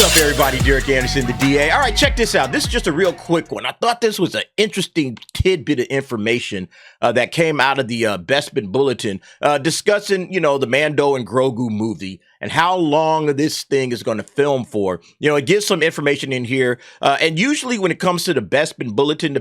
up, everybody? Derek Anderson, the DA. All right, check this out. This is just a real quick one. I thought this was an interesting tidbit of information that came out of the Bespin Bulletin discussing, the Mando and Grogu movie and how long this thing is going to film for. It gives some information in here. And usually when it comes to the Bespin Bulletin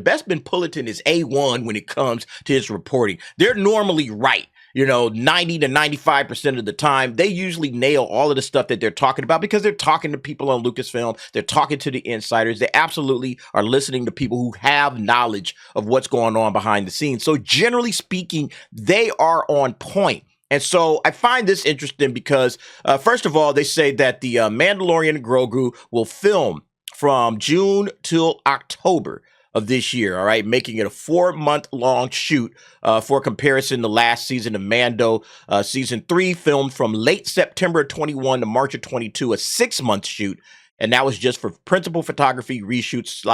is A1 when it comes to its reporting. They're normally right. 90 to 95% of the time, they usually nail all of the stuff that they're talking about because they're talking to people on Lucasfilm. They're talking to the insiders. They absolutely are listening to people who have knowledge of what's going on behind the scenes. So generally speaking, they are on point. And so I find this interesting because, first of all, they say that the Mandalorian and Grogu will film from June till October of this year, all right, making it a 4-month-long shoot for comparison to last season of Mando. Season 3 filmed from late September 21 to March of 22, a 6-month shoot. And that was just for principal photography, reshoots,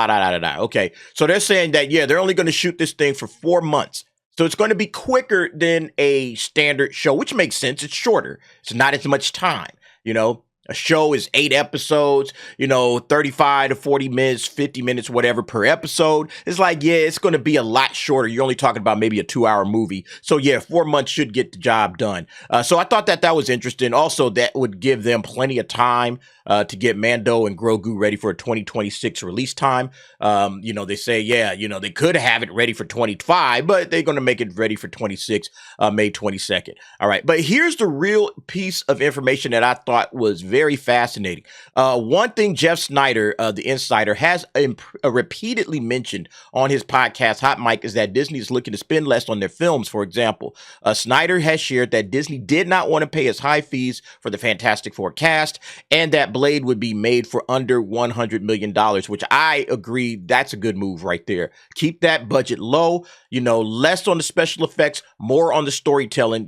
Okay, so they're saying that, they're only going to shoot this thing for 4 months. So it's going to be quicker than a standard show, which makes sense. It's shorter. It's not as much time, A show is 8 episodes, 35 to 40 minutes, 50 minutes, whatever per episode. It's like, it's going to be a lot shorter. You're only talking about maybe a 2-hour movie. So 4 months should get the job done. So I thought that was interesting. Also, that would give them plenty of time to get Mando and Grogu ready for a 2026 release time. They say, they could have it ready for 25, but they're going to make it ready for 26, May 22nd. All right. But here's the real piece of information that I thought was very fascinating. One thing Jeff Snyder, the insider, has repeatedly mentioned on his podcast, Hot Mic, is that Disney is looking to spend less on their films. For example, Snyder has shared that Disney did not want to pay as high fees for the Fantastic Four cast and that Blade would be made for under $100 million, which I agree, that's a good move right there. Keep that budget low, less on the special effects, more on the storytelling,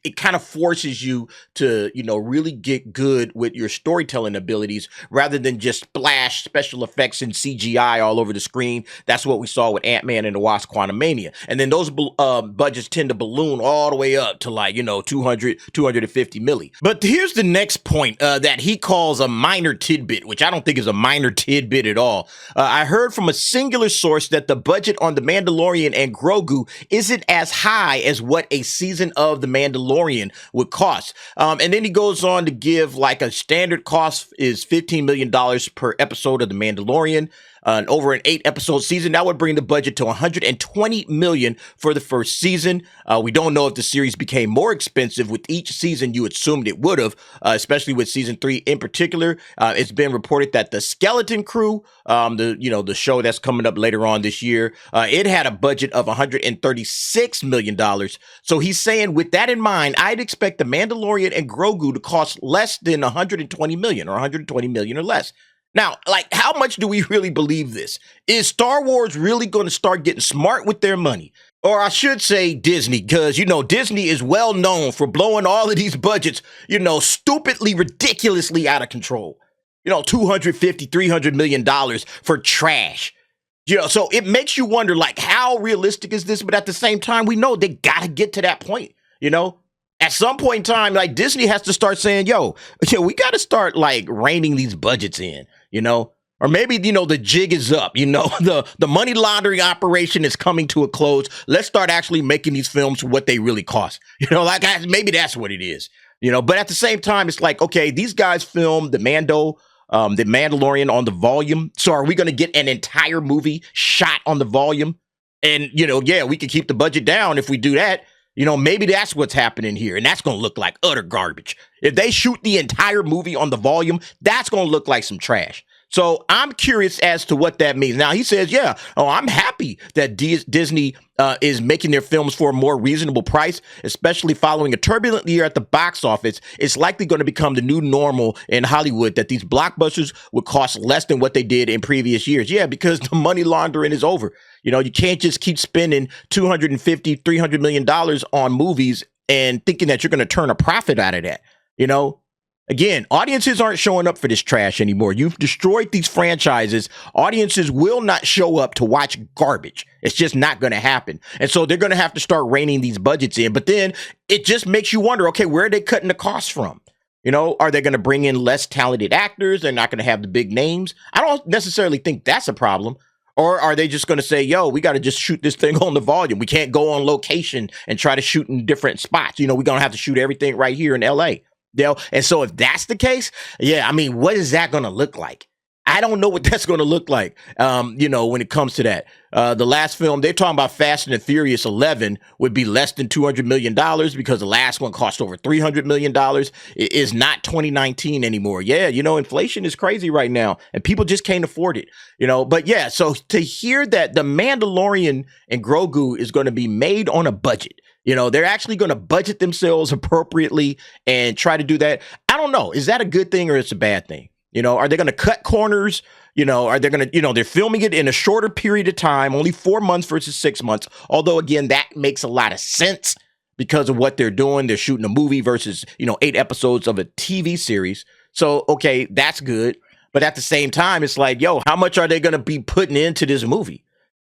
it kind of forces you to, really get good with your storytelling abilities rather than just splash special effects and CGI all over the screen. That's what we saw with Ant-Man and the Wasp: Quantumania. And then those budgets tend to balloon all the way up to 200, 250 milli. But here's the next point that he calls a minor tidbit, which I don't think is a minor tidbit at all. I heard from a singular source that the budget on The Mandalorian and Grogu isn't as high as what a season of The Mandalorian would cost. And then he goes on to give a standard cost is $15 million per episode of The Mandalorian. Over an 8-episode season, that would bring the budget to $120 million for the first season. We don't know if the series became more expensive with each season. You assumed it would have, especially with season 3 in particular. It's been reported that the Skeleton Crew, the show that's coming up later on this year, it had a budget of $136 million. So he's saying, with that in mind, I'd expect The Mandalorian and Grogu to cost less than $120 million or $120 million or less. Now, how much do we really believe this? Is Star Wars really going to start getting smart with their money? Or I should say Disney, because, Disney is well known for blowing all of these budgets, stupidly, ridiculously out of control. $250, $300 million for trash. So it makes you wonder, how realistic is this? But at the same time, we know they got to get to that point, At some point in time, Disney has to start saying, we got to start reining these budgets in, or maybe, the jig is up, the money laundering operation is coming to a close. Let's start actually making these films what they really cost, maybe that's what it is, but at the same time, it's okay, these guys filmed the Mandalorian on the volume. So are we going to get an entire movie shot on the volume? And, we could keep the budget down if we do that. Maybe that's what's happening here, and that's going to look like utter garbage. If they shoot the entire movie on the volume, that's going to look like some trash. So I'm curious as to what that means. Now, he says, I'm happy that Disney is making their films for a more reasonable price, especially following a turbulent year at the box office. It's likely going to become the new normal in Hollywood that these blockbusters would cost less than what they did in previous years. Yeah, because the money laundering is over. You can't just keep spending $250, $300 million on movies and thinking that you're going to turn a profit out of that. Again, audiences aren't showing up for this trash anymore. You've destroyed these franchises. Audiences will not show up to watch garbage. It's just not going to happen. And so they're going to have to start reining these budgets in. But then it just makes you wonder, okay, where are they cutting the costs from? You know, are they going to bring in less talented actors? They're not going to have the big names. I don't necessarily think that's a problem. Or are they just going to say, yo, we got to just shoot this thing on the volume. We can't go on location and try to shoot in different spots. You know, we're going to have to shoot everything right here in LA. You know? And so if that's the case, yeah, I mean, what is that going to look like? I don't know what that's going to look like, you know, when it comes to that. The last film, they're talking about Fast and the Furious 11 would be less than $200 million because the last one cost over $300 million. It is not 2019 anymore. Yeah, you know, inflation is crazy right now and people just can't afford it, you know. But yeah, so to hear that the Mandalorian and Grogu is going to be made on a budget, you know, they're actually going to budget themselves appropriately and try to do that. I don't know. Is that a good thing or it's a bad thing? You know, are they going to cut corners? You know, are they going to, you know, they're filming it in a shorter period of time, only 4 months versus 6 months. Although, again, that makes a lot of sense because of what they're doing. They're shooting a movie versus, you know, 8 episodes of a TV series. So, okay, that's good. But at the same time, it's like, yo, how much are they going to be putting into this movie?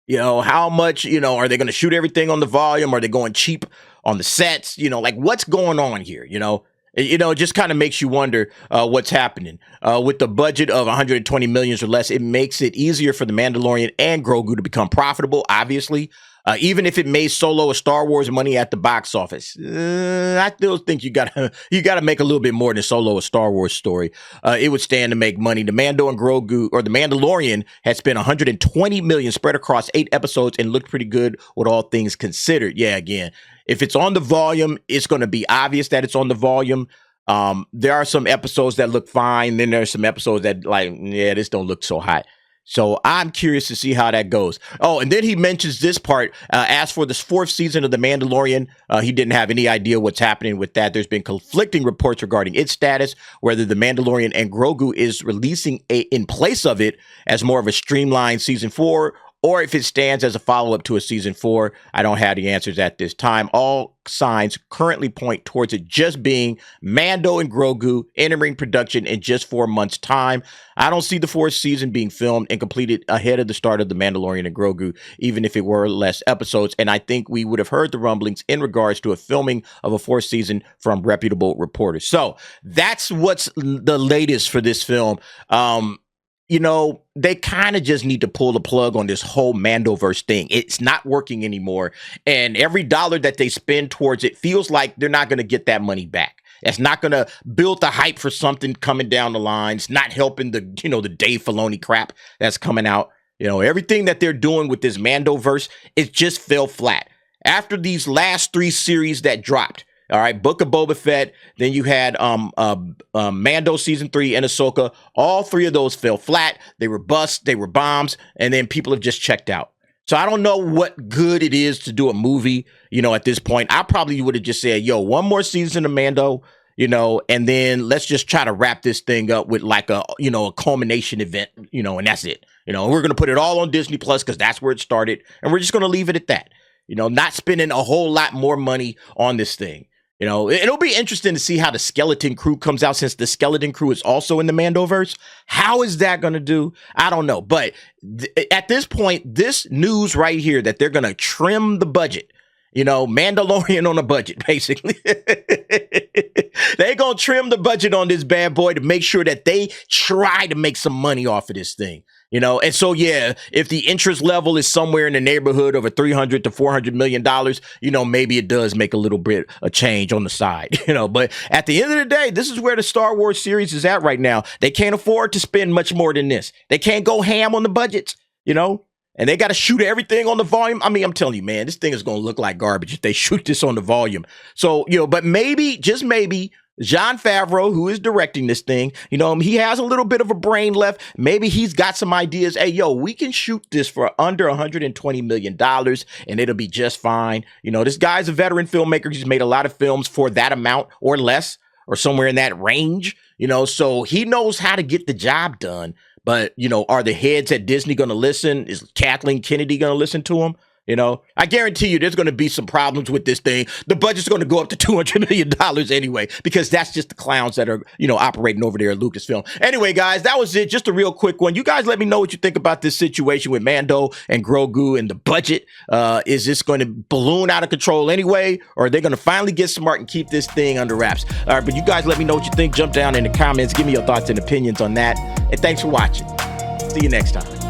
You know, how much, you know, are they going to shoot everything on the volume? Are they going cheap on the sets? You know, like what's going on here? You know, it just kind of makes you wonder what's happening. With the budget of 120 million or less, it makes it easier for the Mandalorian and Grogu to become profitable, obviously. Even if it made Solo a Star Wars money at the box office, I still think you gotta make a little bit more than Solo a Star Wars story. It would stand to make money. The Mando and Grogu, or the Mandalorian, had spent 120 million spread across 8 episodes and looked pretty good with all things considered. Yeah, again, if it's on the volume, it's going to be obvious that it's on the volume. There are some episodes that look fine. Then there's some episodes that like, yeah, this don't look so hot. So I'm curious to see how that goes. Oh, and then he mentions this part. As for this 4th season of The Mandalorian, he didn't have any idea what's happening with that. There's been conflicting reports regarding its status, whether The Mandalorian and Grogu is releasing in place of it as more of a streamlined season 4, or if it stands as a follow-up to a season 4. I don't have the answers at this time. All signs currently point towards it just being Mando and Grogu entering production in just 4 months' time. I don't see the 4th season being filmed and completed ahead of the start of The Mandalorian and Grogu, even if it were less episodes. And I think we would have heard the rumblings in regards to a filming of a 4th season from reputable reporters. So that's what's the latest for this film. You know, they kind of just need to pull the plug on this whole Mandoverse thing. It's not working anymore. And every dollar that they spend towards it feels like they're not going to get that money back. It's not going to build the hype for something coming down the line. It's not helping the, you know, the Dave Filoni crap that's coming out. You know, everything that they're doing with this Mandoverse, it just fell flat. After these last 3 series that dropped, all right, Book of Boba Fett. Then you had Mando season 3 and Ahsoka. All 3 of those fell flat. They were busts. They were bombs. And then people have just checked out. So I don't know what good it is to do a movie, you know, at this point. I probably would have just said, yo, 1 more season of Mando, you know, and then let's just try to wrap this thing up with like a, you know, a culmination event, you know, and that's it. You know, we're going to put it all on Disney Plus because that's where it started. And we're just going to leave it at that. You know, not spending a whole lot more money on this thing. You know, it'll be interesting to see how the Skeleton Crew comes out, since the Skeleton Crew is also in the Mandoverse. How is that going to do? I don't know. But at this point, this news right here that they're going to trim the budget, you know, Mandalorian on a budget, basically. They're going to trim the budget on this bad boy to make sure that they try to make some money off of this thing. You know, and so, yeah, if the interest level is somewhere in the neighborhood of $300 to $400 million, you know, maybe it does make a little bit of change on the side, you know. But at the end of the day, this is where the Star Wars series is at right now. They can't afford to spend much more than this. They can't go ham on the budgets, you know, and they got to shoot everything on the volume. I mean, I'm telling you, man, this thing is going to look like garbage if they shoot this on the volume. So, you know, but maybe, just maybe, Jon Favreau, who is directing this thing, you know, he has a little bit of a brain left. Maybe he's got some ideas. Hey, yo, we can shoot this for under $120 million and it'll be just fine. You know, this guy's a veteran filmmaker. He's made a lot of films for that amount or less or somewhere in that range, you know, so he knows how to get the job done. But, you know, are the heads at Disney going to listen? Is Kathleen Kennedy going to listen to him? You know, I guarantee you there's going to be some problems with this thing. The budget's going to go up to $200 million anyway, because that's just the clowns that are, you know, operating over there at Lucasfilm. Anyway, guys, that was it. Just a real quick one. You guys let me know what you think about this situation with Mando and Grogu and the budget. Is this going to balloon out of control anyway, or are they going to finally get smart and keep this thing under wraps? All right, but you guys let me know what you think. Jump down in the comments. Give me your thoughts and opinions on that. And thanks for watching. See you next time.